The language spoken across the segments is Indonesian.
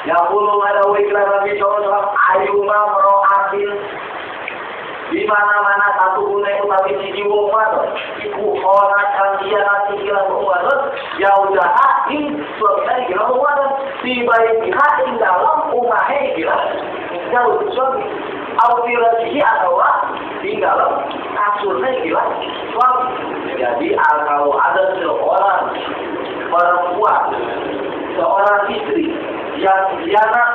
Ya puluh ada wiklah Nabi SAW ayuma mero'atin di mana-mana satu unai utawi siji wong wadon iku ora canggih nanti kira wong wadon ya udah ing suami kira wong wadon tiba-tiba ing dalam umahe kira jauh suami autirasihi atau di dalam kasurnya kira suami. Jadi kalau ada seorang perempuan, seorang istri yang khianat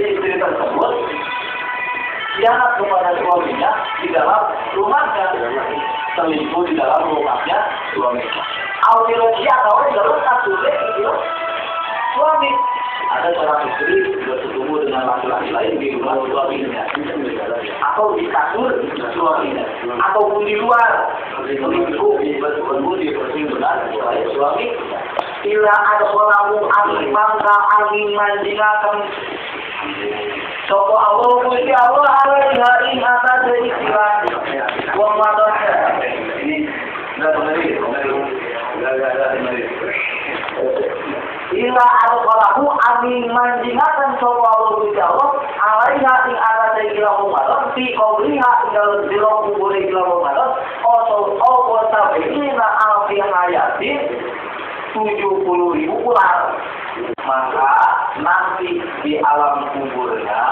istri tersebut, khianat kepada suaminya di dalam rumahnya, selingkuh di dalam rumahnya suaminya. Autirasi atau di dalam kasurnya kira suami. Ada seorang istri bersetubuh dengan laki-laki lain di rumah suaminya, atau di kasur suaminya, ataupun di luar, selingkuh bersetubuh di persinggungan suami. Bila ada orang angin mangga angin manjingakan, soko Allah puji Allah alaiha ing atas istilah wong wadon ini enggak benar. Ila al-qalahu amin manjingatan sapa Allah Gusti Allah alaiha ing atase ila umat fi qabriha ing dalem kubur ila umat apa sabina alfi hayatin 70.000 ular. Maka nanti di alam kuburnya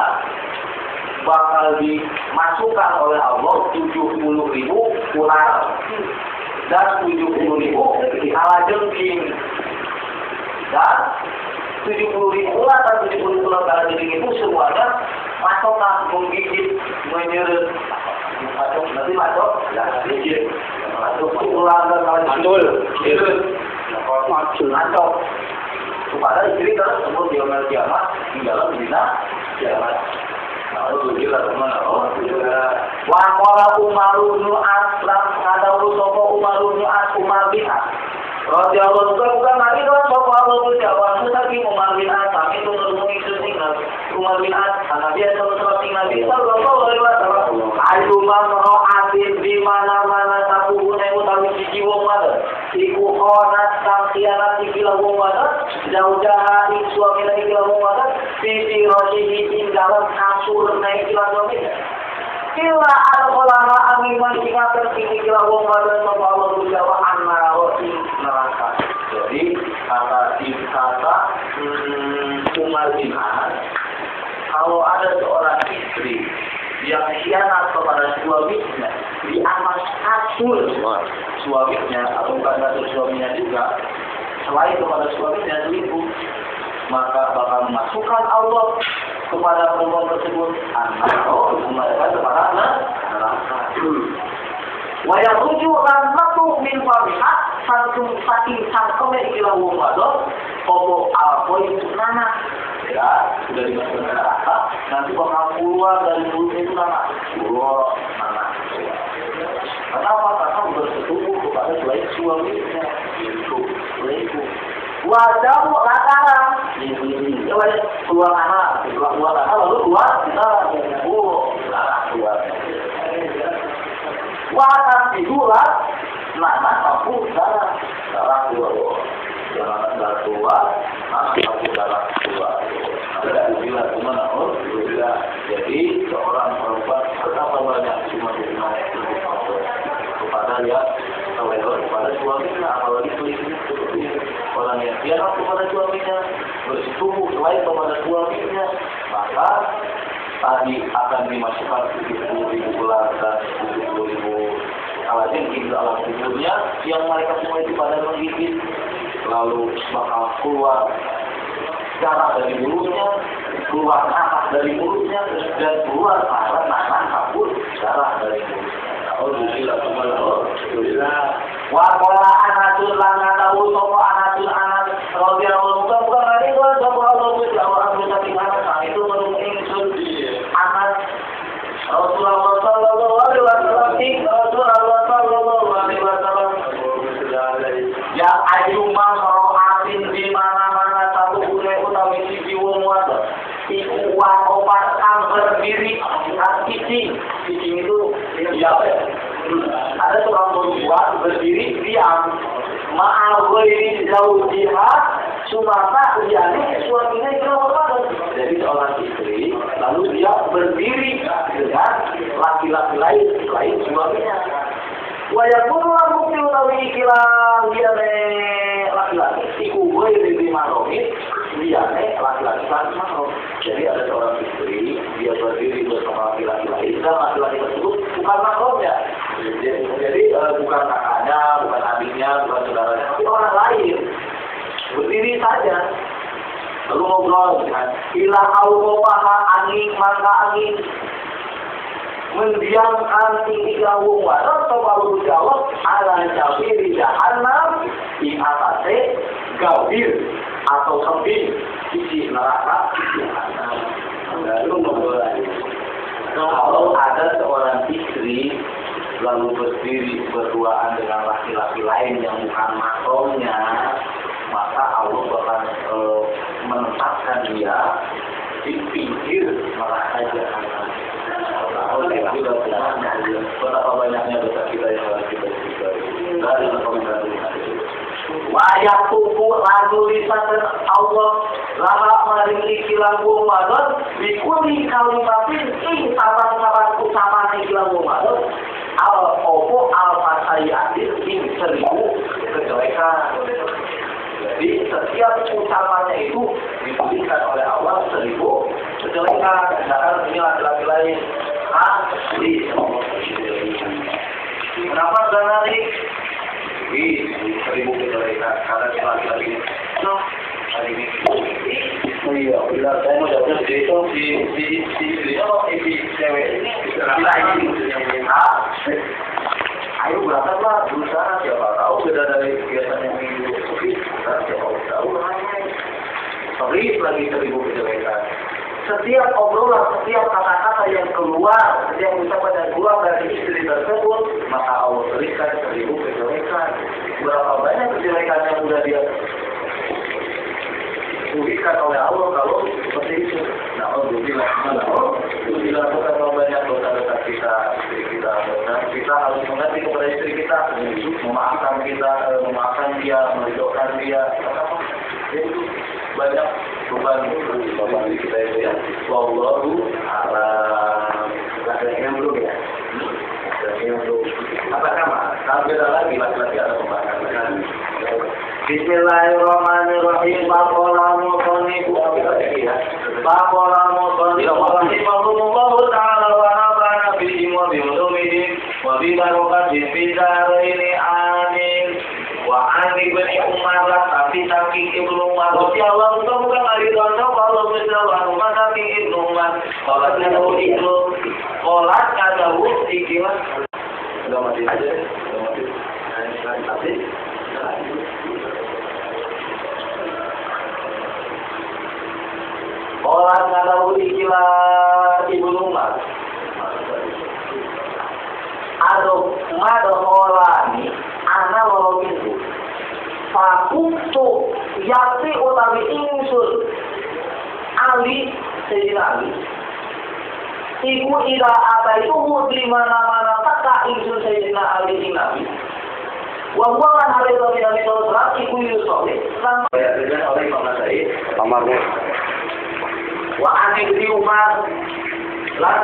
bakal dimasukkan oleh Allah 70.000 ular dan 70.000 dihalajengking. Dan 70.000 ular dan 70.000 ular dalam diri itu semuanya masukkan, menggigit, menyeret, masuk, ular dan masuk kepada istri tersebut di amal kiamat di dalam bina kiamat. Lalu kita kemana? Wakola Umarun Aslam ada usoko Umarun Umar bin As. Raja Allah bukan lagi doang sopo Allah tu jawab lagi Umar bin As itu berhubungi dengan Umar bin As karena dia selalu Nabi sallallahu alaihi wasallam. Ayu mamro'atin di mana-mana satu unai utawi siji wong wadon iku khonat kang khianat iki wong wadon jauh-jauh ing suami iki wong wadon sisi rosihi ing dalam kasur naik iki suami. Kila al-qolama amin manjingakan ing iki wong wadon sapa Allah Jawa annarosi neraka. Jadi kata Umar bin As, kalau ada seorang istri yang khianat kepada suaminya di atas kasur suaminya atau bukan kasur suaminya juga, selain kepada suaminya selingkuh, maka bakal memasukkan Allah kepada perempuan tersebut atau kembalikan kepada neraka. Wayang tujuh dan satu min famiha saking sangkeme ikilah wong wadon obo alkohol itu nana ya sudah dimasukkan ke neraka nanti bakal keluar dari mulutnya itu nana kenapa? Karena bersetubuh kepada selain suaminya itu selingkuh wajah lantaran keluar anak lalu keluar watan didulat nana kampung darah keluar darah keluar nana kampung darah keluar ada bila kemana bila jadi seorang perempuan betapa banyak cuma kepada dia kepada suaminya apalagi selingkuh orang yang khianat kepada suaminya bersetubuh selain kepada suaminya maka tadi akan dimasukkan 70.000 ular dan 70.000 kalajengking ke alam kuburnya yang mereka semua itu pada menggigit lalu bakal keluar darah dari mulutnya, keluar napas dari mulutnya dan keluar napas kabur darah dari mulutnya. Alhamdulillah. Wakola anatul lana tahu sopo anatul anak radhiyallahu bukan lagi kalau sopo Allah Jawa anggota kita itu menunggu anak Rasulullah sallallahu alaihi wasallam ya ayyuma ro'atin di mana-mana satu unai utawi siji wong wadon iku opat kang berdiri siji itu ya ada seorang perempuan berdiri diam ma'al ghairi zaujiha sumata ujani berdiri dengan laki-laki lain selain suaminya. Wayakunu bukti utawi ikilah liyane laki-laki iku gue di mahromi liyane laki-laki kan mahrom. Jadi ada seorang istri dia berdiri bersama laki-laki lain dan laki-laki tersebut bukan mahromnya. Jadi bukan kakaknya, bukan adiknya, bukan saudaranya, tapi orang lain berdiri saja. Lalu ngobrol dengan ilah awwaha angin maka angin mendiamkan tiga wong wadon kalau berjawab ala jabir jahannam di atasnya gabir atau kambing isi neraka jahannam. Lalu ngobrol lagi. Kalau ada seorang istri lalu berdiri berduaan dengan laki-laki lain yang bukan mahramnya, maka Allah akan menempatkan dia di pinggir neraka jahanam. Betapa banyaknya dosa kita yang harus kita hindari dari komentar ini. Wayat tubuh lalu lisan Allah lama maringi kilamu madon dikuni kalimatin ing saban-saban ucapan kilamu madon al-opo al-fasayatin ing 1000 kejelekan. Jadi setiap ucapannya itu diberikan oleh Allah 1000 kejelekan. Misalkan ini laki-laki lain asli. Kenapa ganari? Wih, 1000 kejelekan. Karena si laki-laki no, hari ini. Oh iya, bila saya mau jawabnya itu si cewek ini lain. Ayo berangkatlah berusaha, siapa tahu beda dari biasanya minggu kita siapa tahu sorry lagi 1000 kejelekan. Setiap obrolan, setiap kata-kata yang keluar, setiap ucapan yang keluar dari istri tersebut, maka Allah berikan 1000 kejelekan. Berapa banyak kejelekan yang sudah dia berikan oleh Allah kalau seperti itu. Nah, Allah dilakukan banyak dosa-dosa kita, istri kita, dan kita harus mengerti kepada istri kita, memaafkan dia, meridhokan dia. Itu banyak beban kita itu ya. Wallahu a'lam. Yang belum ya. Yang belum. Apa nama? Kalau beda lagi laki-laki ada pembahasan. Bismillahirrahmanirrahim. Baqalamu qanibu Baqalamu qanibu rahimahullahu ta'ala wa nafa'ana bihim wa bi'ulumihim wa bibarakatihim fi dharaini amin. Wa ani bin Umar tapi saking Ibnu Umar radhiyallahu anhu bukan dari dono kalau misalnya Umar tapi Ibnu Umar kalau tahu itu qolat kadawu ikilah sudah mati aja tapi qolat kadawu ikilah Ibnu Umar ado madholani ana loro pintu fakutu yakti utawi ingsun Ali Sayyidina Ali iku ila ada itu di mana-mana taka ingsun Sayyidina Ali ing Nabi wa huwa lan hale Nabi sallallahu alaihi iku Yusuf sampai oleh Imam Nasai amarnya wa ani bin Umar lan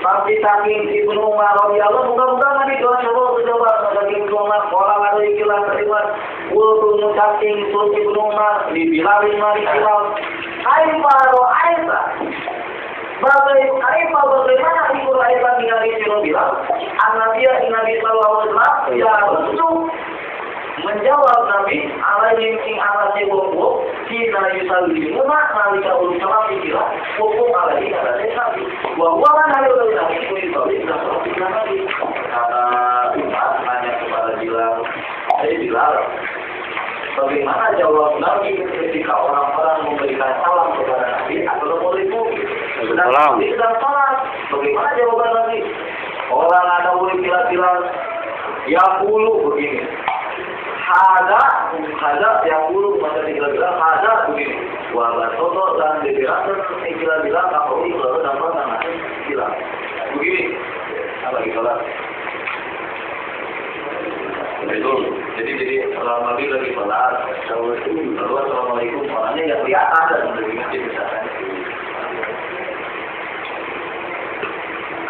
tapi saking Ibnu Umar radhiyallahu mudah-mudahan nanti doa coba saking Ibnu Umar orang ada ikilah terima untuk saking Ibnu Umar dibilangin mari ikhlas aifaro aifa bagaimana ibu aifa tinggal di sini bilang Nabi sallallahu alaihi wasallam ya untuk menjawab Nabi alaihim ing atasnya wong kita yusallimuna nalika ucapan ikilah hukum alaihi atasnya Nabi wa walan hal itu Nabi itu disallim Nabi kata umat hanya kepada Bilal saya Bilal bagaimana jawab Nabi ketika orang-orang memberikan salam kepada Nabi atau mengikuti salam sedang salat bagaimana jawaban Nabi orang ada murid Bilal yang dulu begini Hada yang dulu masa dibilang hada begini. Wabah toto dan dibilang bilang kalau ini baru dapat nama bilang begini. Apa lagi salah? Itu jadi selama ini lagi salat. Assalamualaikum orangnya yang di atas dan lebih kecil misalkan.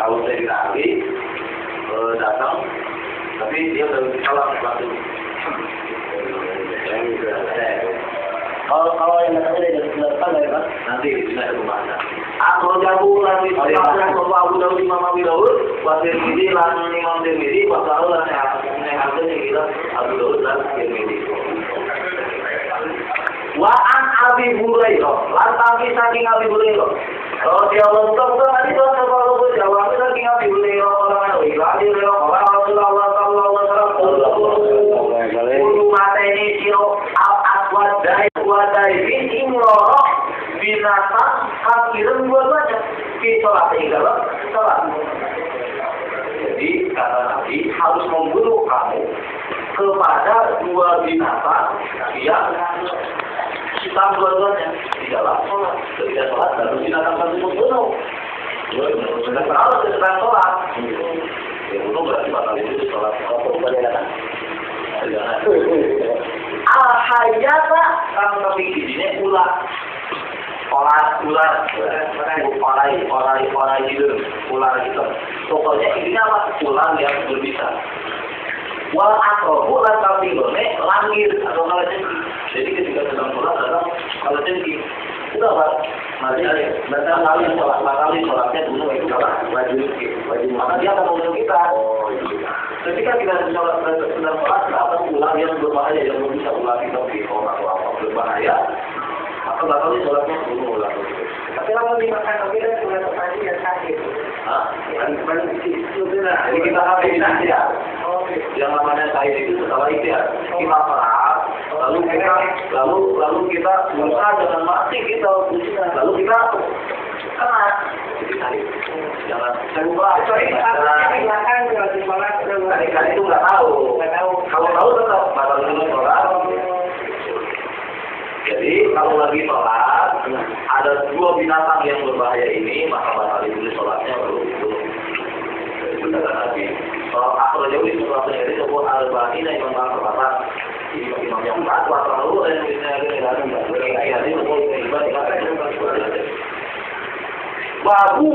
tahu saya dirali, datang, tapi dia baru salah sesuatu. Kalau yang datang dari depan dari mana? Nanti tidak ada rumahnya. Aku jago lagi. Aku Abu Dawud Imam Abu Dawud, Wasir Midi lan Imam Tirmidzi, Wasaul lan Hakim yang gila Abu Dawud dan Tirmidzi. Wa an Abi Hurairah, lan tangi saking Abi Hurairah. Kalau dia lontok tadi tuh kalau jawab saking Abi Hurairah kalau lagi kalau Rasulullah sallallahu alaihi wasallam kudu mateni siro al-aswadai wadai bin imroh binatang hakiran dua-duanya di sholat tinggal sholat. Jadi kata Nabi harus membunuh kamu kepada dua binatang yang hitam dua-duanya di dalam sholat. Ketika sholat lalu binatang tersebut bunuh. Sudah terlalu sedang sholat. Ya bunuh berarti batal itu sholat. Apa bagaimana? Al-hayata kang tapi ini ular gitu, ular gitu. Pokoknya intinya apa? Ular yang berbisa. Wal akrobu lan tapi langir atau kalau jengki. Jadi ketika sedang sholat datang kalau jengki itu apa? Nanti batalin sholatnya dulu itu apa? Wajib. Maka dia akan membunuh kita. Ketika kita sedang sholat atau ular yang berbahaya yang bisa ular kita orang atau apa berbahaya, maka batalin sholatnya dulu ular. Tapi kalau dimakan tapi kan sudah terjadi yang sakit. Jadi kita ambil binatang ya. Yang namanya sahid itu setelah itu ya kita perang, lalu kita berusaha dengan mati kita, lalu kita kena. Jadi sahid. Jangan lupa. Kali itu nggak tahu. Kalau tahu tetap batal dulu sholat. Jadi kalau lagi sholat ada dua binatang yang berbahaya ini maka batal dulu sholatnya baru itu. Itu kata Nabi. Kalau aku jauh itu sholatnya dari sebuah al-bahina yang berkata imam yang empat lalu dan babu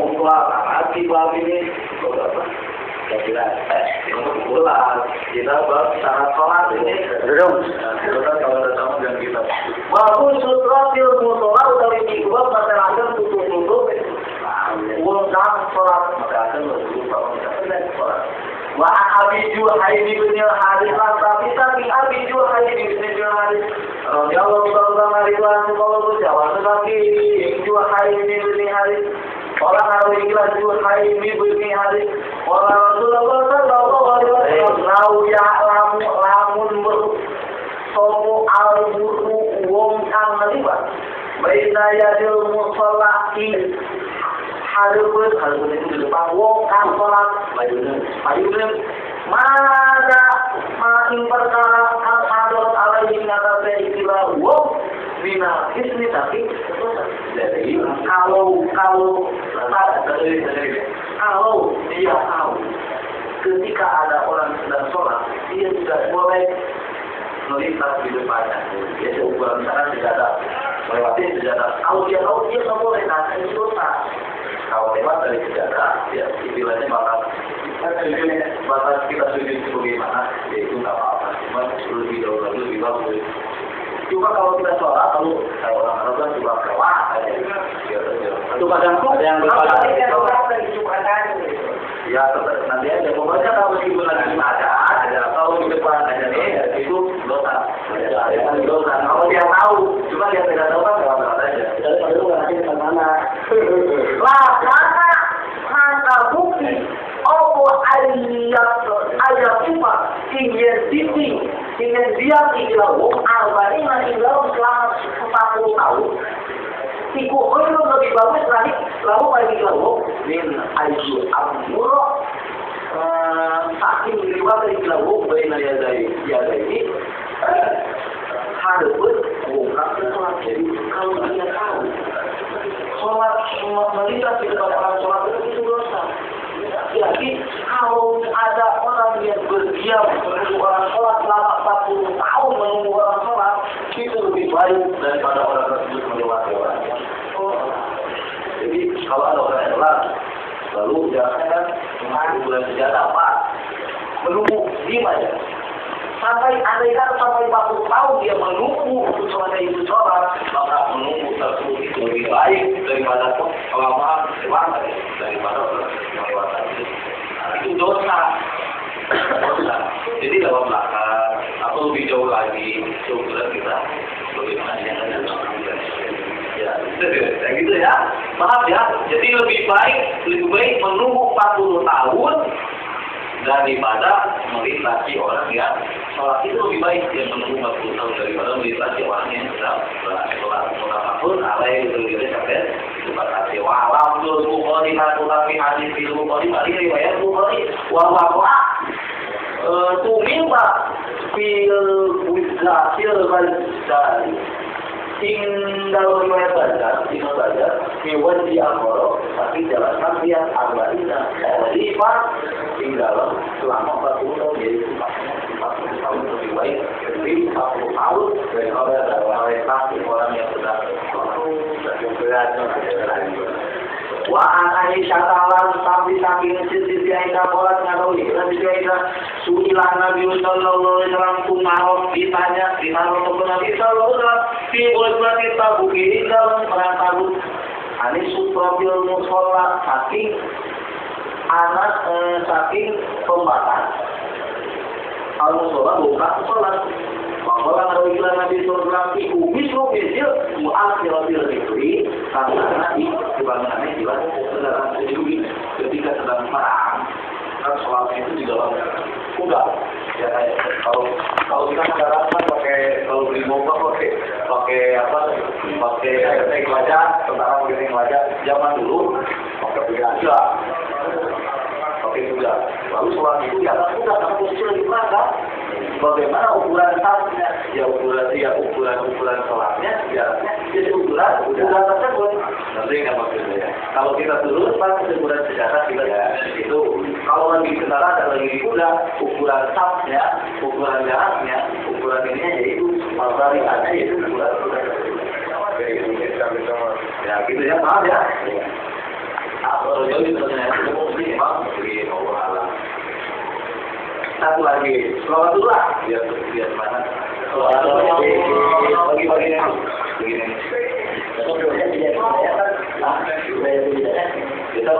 hati babu ini apa? Untuk pulang kita bersama sholat ini kita kalau datang dan kita babu sutratil musola dari tiga masyarakat tutup ulang sholat maka akan sholat. Wa Abi Juhaim bin Al-Harits tapi Abi Juhaim bin Al-Harits radhiyallahu ta'ala anhu kalau berjawab tetapi Juhaim bin Al-Harits orang harus ikhlas Juhaim bin Al-Harits orang Rasulullah sallallahu alaihi wasallam lamun sopo al-buru wong kang liwat baina yadil musallati harus itu di depan wong kang salat mayune mana maing perkara kang hadot alaihi ngatasi istilah wong bina ismi tapi jadi kalau dia tahu ketika ada orang sedang sholat dia tidak boleh melintas di depannya. Dia seukuran misalkan sejadah melewati sejadah. Kalau dia tahu dia nggak boleh nanti itu dosa. Kalau lewat dari sejadah, ya istilahnya batas kita sujud itu bagaimana? Ya itu nggak apa-apa. Cuma lebih jauh lagi lebih bagus. Cuma kalau kita sholat, lalu orang Arab kan cuma kelewat aja. Itu kadang ada yang berkata. Ya nanti aja. Pokoknya kalau meskipun lagi ada kalau di depan aja nih, itu dosa. Dosa. Kalau dia tahu, cuma dia tidak tahu kan lewat aja. Jadi perlu nanti ke mana? Lah, karena maka bukti opo ayat cuma ingin diam ikhlas arba'ina ikhlas selama 40 tahun. Iku itu lebih bagus lagi lalu bagi ikhlas min ayu amuro saking riwayat ikhlas baina yadai harus bukan sholat. Jadi kalau dia tahu sholat melintas di depan orang sholat itu dosa. Jadi kalau ada orang yang berdiam menunggu orang sholat selama 40 tahun menunggu orang sholat itu lebih baik daripada orang tersebut melewati orangnya. Jadi kalau ada orang yang sholat Lalu jaraknya kan bulan sejarah apa? Menunggu diem aja. Sampai andaikan sampai 40 tahun dia menunggu untuk selesai itu sholat, maka menunggu tersebut itu lebih baik daripada kelamaan lewat daripada melewatkan itu. Nah, itu dosa. Jadi dalam belakang atau lebih jauh lagi, coba kita bagaimana yang ada dalam ya, gitu ya. Maaf ya. Jadi lebih baik menunggu 40 tahun daripada melintasi orang yang sholat. Itu lebih baik yang menunggu 40 tahun daripada melintasi orang yang sedang sholat. Apapun alai itu sampai tempat hati. Walau tuh Bukhari tapi hadis itu Bukhari balik riwayat Bukhari wahwa tumimba fil wizzatil dari tinggal riwayat baca hewan di Amoro tapi jalan yang arbaina dari Pak tinggal selama 40 tahun jadi 40 tahun lebih baik lebih 40 tahun daripada orang yang sedang berat. Wa Aisyah talan tapi saking sisi Aisyah polat ngadawi Nabi Aisyah suilah Nabi sallallahu alaihi wasallam kumarof ditanya kepada Nabi sallallahu alaihi wasallam fi berarti tabuki dalam perang Tabuk ani sutrabil musalla saking anak saking pembatas al-musalla bukan salat. Maka kalau kita Nabi sallallahu alaihi wasallam mislu bizil mu'akhiratil dzikri karena Nabi kebanyakannya jelas sedang sendiri ketika sedang perang kan sholatnya itu di dalam kuda ya kayak kalau kita sekarang kan kalau beli mobil pakai tank wajah tentara pakai tank wajah zaman dulu pakai kuda lalu sholat itu di atas kuda karena posisi lebih belakang. Bagaimana ukuran tasnya? Ya ukuran sholatnya, jaraknya jadi ukuran tersebut. Nanti nggak maksudnya ya. Kalau kita turun pas ukuran sejarah kita ya itu. Kalau lagi kendaraan dan lagi kuda, ukuran tasnya, ukuran jaraknya, ukuran ininya yaitu tarikannya yaitu ukuran kuda. Ya gitu ya, maaf ya. Kalau jadi pertanyaan itu mungkin memang begini Allah. Satu lagi, selawat dulu lah. Biar mana? Bagi-bagi begini. Kita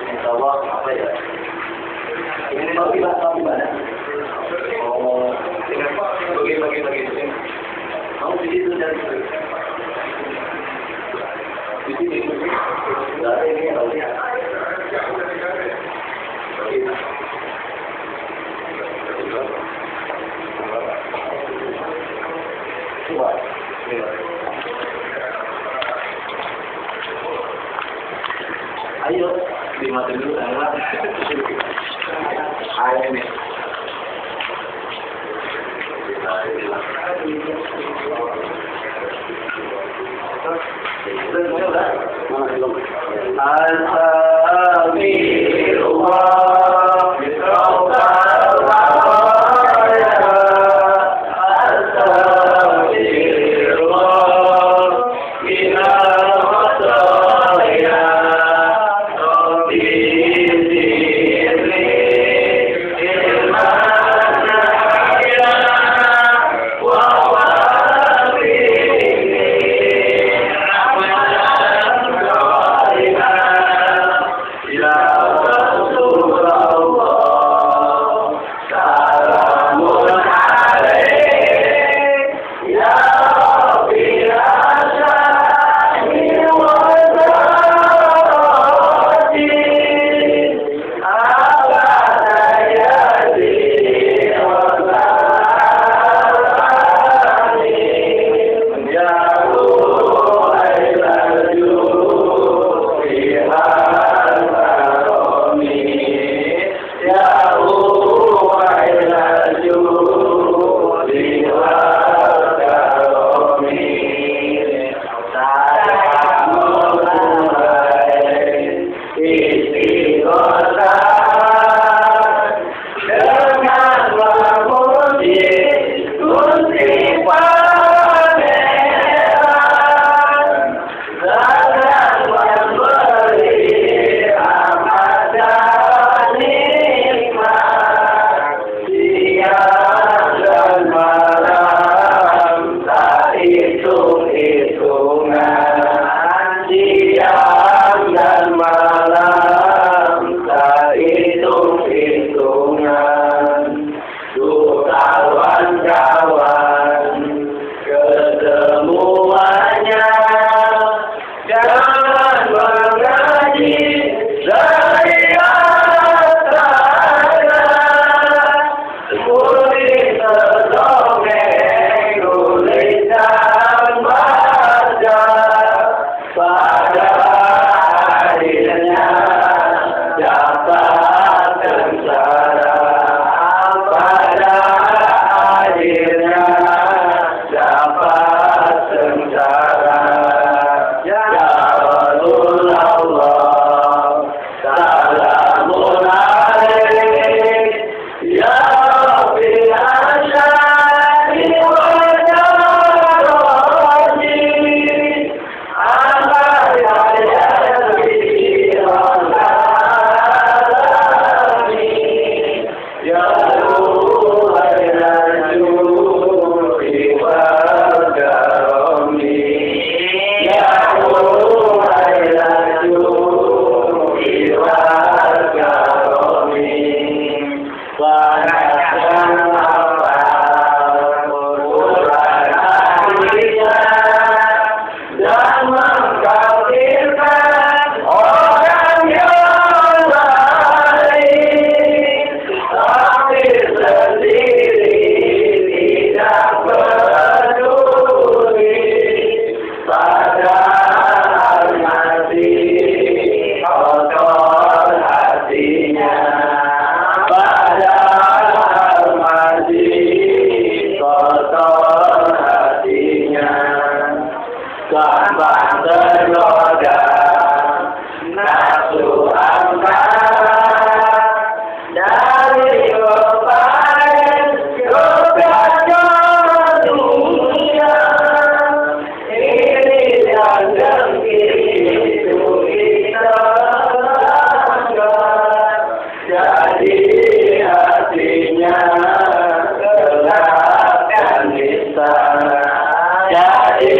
insya Allah apa ya? Ini bagi mana? Oh, bagi. Kamu di situ dan di sini. Dari ini kalau dia. Ayo, 5 dulu adalah ayo ini. gampang tergoda nafsu angkat dari beban roda dunia ini yang begitu kita jadi hatinya gelap dan nista. Jadi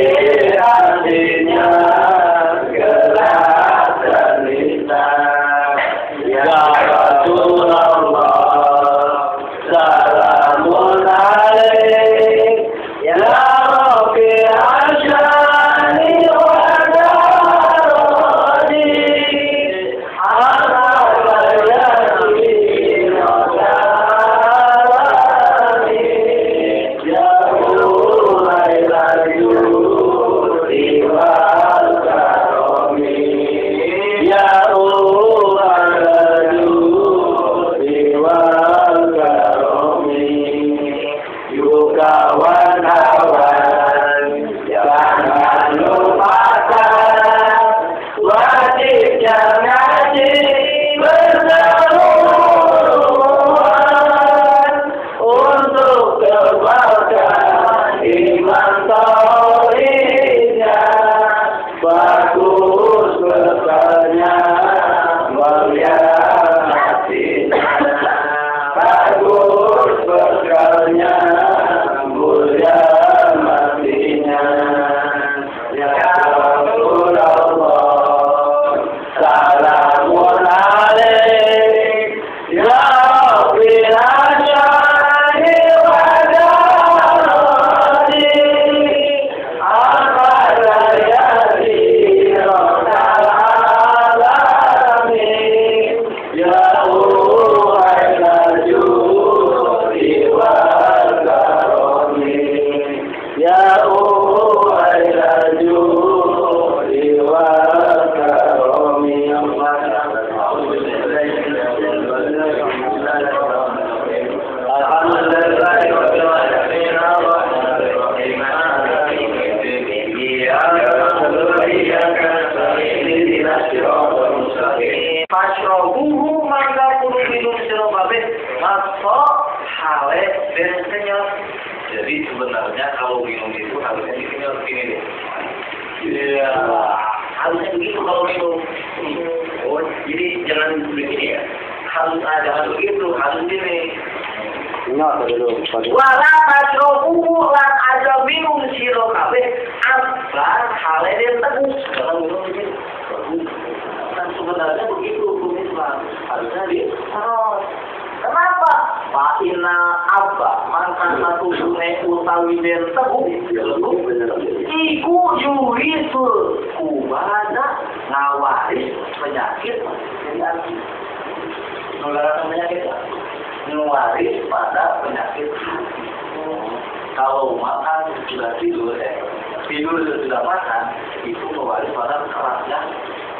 hatinya gelap dan nista. Ya Rasulullah, salamun alaik, ya Rabbi asyani wa darani, ala bayatin wa darani, ya kawan-kawan, jangan lupakan wajibnya ngaji berseruan untuk kebaikan iman tauhidnya. Bagus bekalnya, mulia hatinya. Bagus bekalnya, mulia matinya. Ya Rasulullah, salamun alaik, ya Rabbi asyani wa darani, ala yatin rotal alamin, ya uwailal judi wal karami, ya uwailal judi wal karami. Fashrobuhu maka kudu minum sira kabeh masa hale ben kenyal. Jadi sebenarnya kalau minum itu harusnya dikenyal begini deh. Iya, harusnya begitu kalau minum. Oh, jadi jangan begini ya. Harus ada begitu, harus ini. Wala fashrobuhu lan aja minum sira kabeh akbar hale den teguh. Jangan minum begini. Sebenarnya begitu hukum Islam harusnya terus. Kenapa? Pak Ina Abba mangkan satu sungai utawi den teguh iku yurisul kubana ngawaris penyakit jadi nularan penyakit ngawaris pada penyakit hati. Kalau makan sudah tidur sudah makan itu mewaris pada kerasnya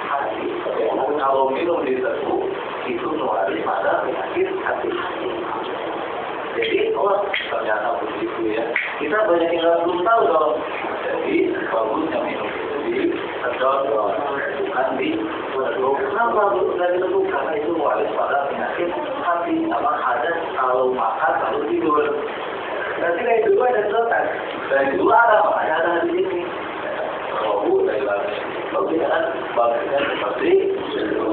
hati. Kalau minum di teguh itu mewaris pada penyakit hati. Jadi ternyata begitu ya. Kita banyak yang belum tahu dong. Jadi bagusnya minum itu di teguh bukan di teguh. Kenapa bukan di teguh? Karena itu mewaris pada penyakit hati. Apa ada kalau makan lalu tidur. Berarti dari dulu ada selesai. Dari dulu ada makanya ada di sini. Kalau dari bagus kan bagusnya seperti itu.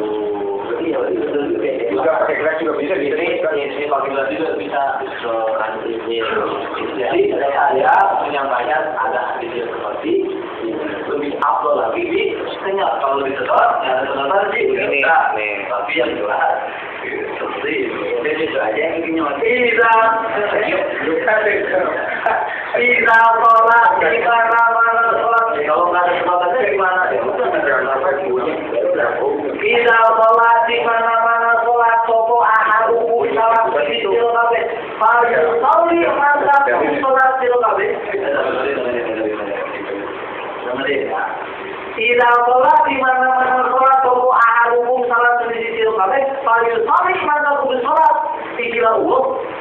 Iya, juga pakai gelas juga bisa di sini. Ini pakai gelas juga bisa. Jadi saya menyampaikan ada hadis seperti lebih afdal lagi di kenyal. Kalau disedot, ya sebentar sih ini. Tapi yang jelas seperti itu. Jadi itu aja yang kenyal. Bisa sholat di mana-mana sholat. Kalau nggak ada sholatnya gimana? Bisa sholat di mana-mana sholat. Sopo aharuku sholat di silokabe. Paling sauli mantap sholat silokabe. Tidak sholat di mana-mana sholat. Sopo aharuku sholat di silokabe. Paling sauli mantap sholat. Tiga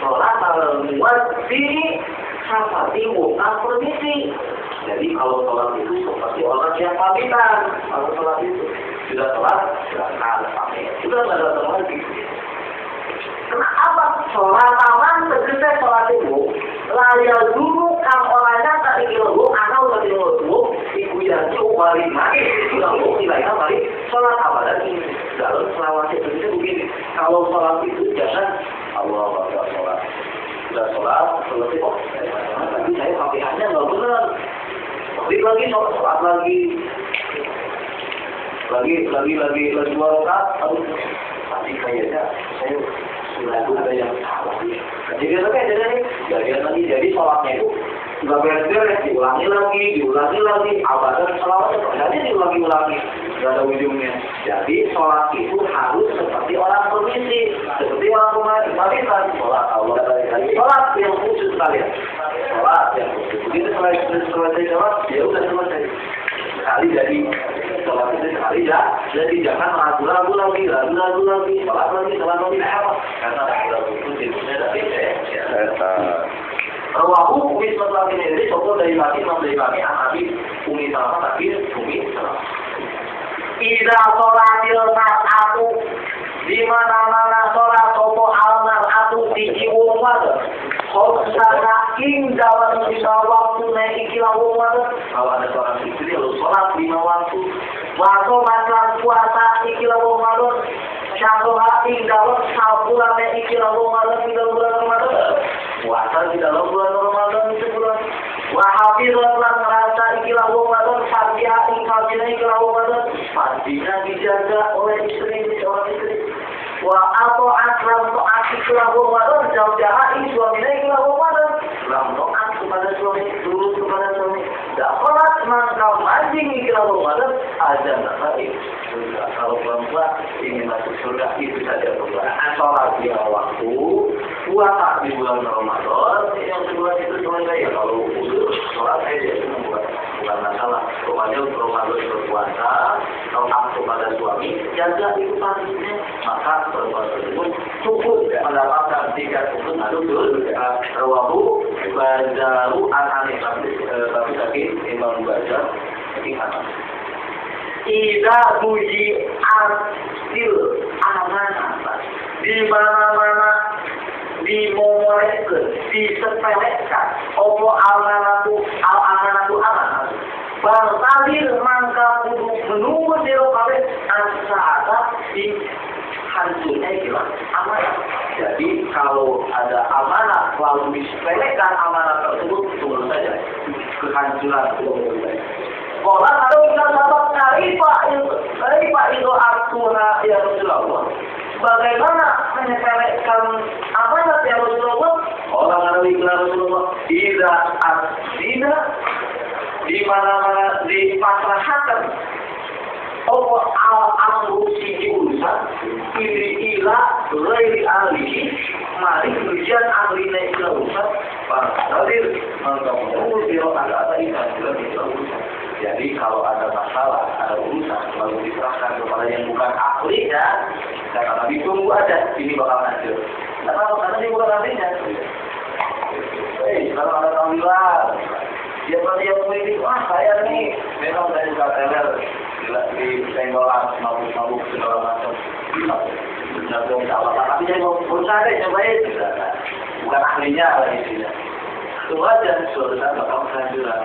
sholat al-muwad sini. Seperti wong permisi. Jadi kalau sholat itu seperti siap pamitan. Kalau sholat itu sudah sholat, silahkan pamit. Sudah nggak datang lagi. Kenapa sholat taman tegese sholat itu? Layar dulu kang orangnya tak dikira anak udah dulu ibu yang balik mati, sudah nilainya balik sholat abadan ini. Dalam selawat itu begini, kalau sholat itu jangan Allah bakal sholat. Sudah sholat, selesai kok. Tapi saya pakaiannya nggak benar. Lagi sholat lagi 2 rakaat. Aduh, tapi kayaknya saya sudah ada yang salah. Jadi sholatnya itu nggak beres-beres, diulangi lagi, abadan selawatnya jadi diulangi, nggak ada ujungnya. Jadi sholat itu harus seperti orang permisi, seperti orang rumah pamitan. Sholat Allah, sholat yang khusus kalian, sholat yang khusus. Begitu selesai sholat, ya udah selesai. Sekali jadi sholat itu sekali ya, jadi jangan ragu-ragu lagi, sholat lagi, karena ragu-ragu itu jenisnya dari setan. Rawahu Umi Sallallahu Alaihi Wasallam sokol dari Imam Abi Umi Salama tapi Umi Salama. Ida sholatil mar'atu di mana-mana sholat sopo al-mar'atu di jiwung wada. Khomsana ing dalam 5 waktu naik ikilah wong wada. Kalau ada seorang istri lalu sholat 5 waktu. Waktu matlan puasa ikilah wong wada. Syahroha ing dalam 10 bulan naik ikilah wong wada 3 bulan Ramadan. Puasa di dalam bulan Ramadan itu bulan. Wahafizatlah merasa ikilah Ramadan, Fatiha ikilah Ramadan. Fatiha dijaga oleh seorang istri. Wa atau aslam to'at ikilah Ramadan, jauh-jauh suaminya ikilah Ramadan. Lam to'at kepada suami, turut kepada suami. Dapat mangkal mancing ikilah Ramadan, ada nggak baik. Kalau perempuan ingin masuk surga itu saja perbuatan. Sholat di waktu, puasa di bulan Ramadan, yang kedua itu cuma ya kalau udah sholat aja itu bukan masalah. Pokoknya Ramadan berpuasa, kalau aku pada suami, jaga itu pastinya, maka perempuan tersebut cukup mendapatkan 3 unsur adul rawahu bazaru an-Ani tapi sakit Imam Bazar ketinggalan. Ida buji artil amanah di mana-mana dimomoreken, disepelekan opo amanatu amanah bertalir mangka kudu menunggu siro kabeh ansa'ata di hancurnya hilang amanah. Jadi kalau ada amanah lalu disepelekan amanah tersebut, tunggu saja kehancuran Kola kalau kita sahabat karifa itu arsuna ya Rasulullah. Bagaimana menyepelekan amanat ya Rasulullah? Kola kalau kita Rasulullah tidak asdina di mana-mana dipasrahkan. Opo al-amru si urusan ini ila ghairi ahlihi mari ujian ahlina ila urusan hadir mengkamu biro ada ikan ila urusan. Jadi kalau ada masalah, ada urusan lalu diserahkan kepada yang bukan ahlinya, kata Nabi tunggu aja ini bakal hancur. Karena ini bukan ahlinya. Kalau ada tampilan dia pasti yang memiliki, saya nih memang saya juga teler di senggolan mabuk segala macam. Tapi saya mau berusaha deh cobain, bukan ahlinya lah isinya. Tunggu aja suatu bakal kehancuran.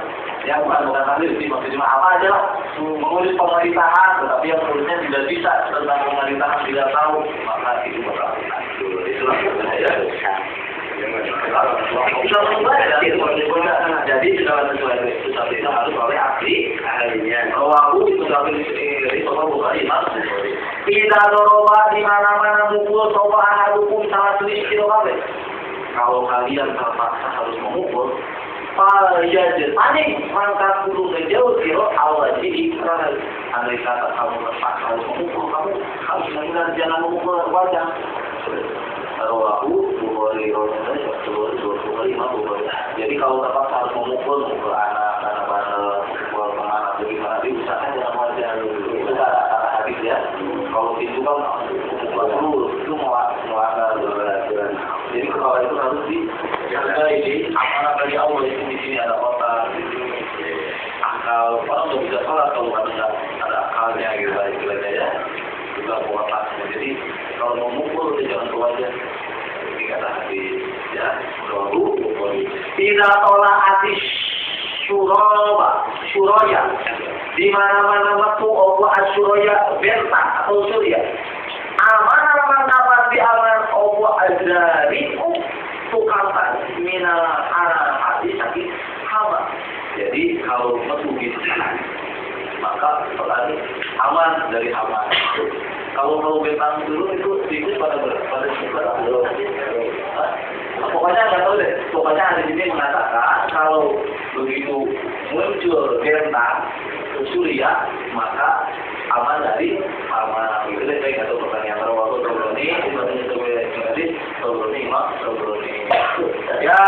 Yang bukan ahli sih maksudnya cuma apa aja lah mengurus pemerintahan, tetapi yang urusnya tidak bisa tentang pemerintahan tidak tahu, maka itu bakal hancur. Itulah saya. Jadi segala sesuatu itu harus oleh ahlinya. Rawahu itu dari Sahih Bukhari Muslim. Tidak doroba di mana-mana mukul sopa ahadukum salah tulis kilometer. Kalau kalian terpaksa harus memukul, panik maka kudu menjauh kiro Allah jadi ikrar. Andai kata kamu terpaksa harus memukul, kamu harus benar jangan memukul wajah. Rawahu Bukhari Jadi kalau terpaksa harus memukul anak mukul kemana bagaimana diusahakan jangan wajah. Itu kata hadis ya. Kalau itu kan mukul itu muaka berat. Jadi kalau itu harus dihargai di amanah dari Allah. Di sini ada kota, akal, orang nggak bisa sholat kalau ada akalnya gitu istilahnya ya. Juga kuat. Jadi kalau mau mukul jangan keluar aja. Ini kata hati ya. Lalu tidak tolak hati Suraya. Di mana-mana waktu Allah Asyuraya bentang atau surya. Aman dapat di aman Allah Azariku tukang minal hati sakit hama. Jadi kalau metu gitu maka berarti aman dari hama. Kalau bentang dulu itu sedikit pada belum. Pokoknya nggak tahu deh. Pokoknya ada di sini mengatakan kalau begitu muncul bentang surya maka aman dari hama. Itu deh saya nggak tahu pertanyaan terlalu terlalu ini, ya.